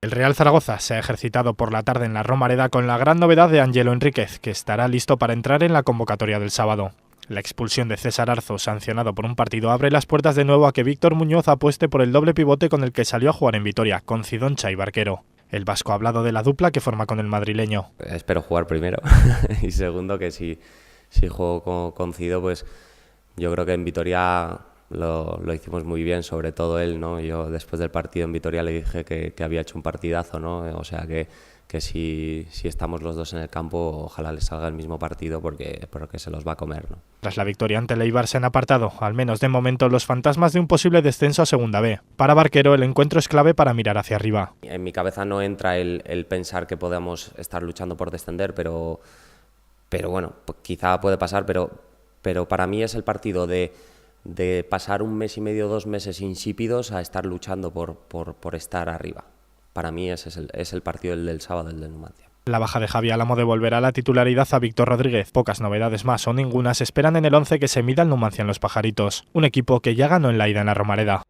El Real Zaragoza se ha ejercitado por la tarde en la Romareda con la gran novedad de Ángelo Enríquez, que estará listo para entrar en la convocatoria del sábado. La expulsión de César Arzo, sancionado por un partido, abre las puertas de nuevo a que Víctor Muñoz apueste por el doble pivote con el que salió a jugar en Vitoria, con Cidoncha y Barquero. El vasco ha hablado de la dupla que forma con el madrileño. Espero jugar primero y segundo que si juego con Cido, pues yo creo que en Vitoria lo hicimos muy bien, sobre todo él, ¿no? Yo después del partido en Vitoria le dije que había hecho un partidazo, ¿no? O sea que si estamos los dos en el campo, ojalá les salga el mismo partido porque se los va a comer, ¿no? Tras la victoria ante el Eibar se han apartado, al menos de momento, los fantasmas de un posible descenso a Segunda B. Para Barquero el encuentro es clave para mirar hacia arriba. En mi cabeza no entra el pensar que podamos estar luchando por descender, pero bueno, pues quizá puede pasar, pero para mí es el partido de pasar un mes y medio, 2 meses insípidos a estar luchando por estar arriba. Para mí ese es el partido del sábado, el del Numancia. La baja de Javi Álamo devolverá la titularidad a Víctor Rodríguez. Pocas novedades más o ninguna se esperan en el 11 que se mida el Numancia en Los Pajaritos, un equipo que ya ganó en la ida en la Romareda.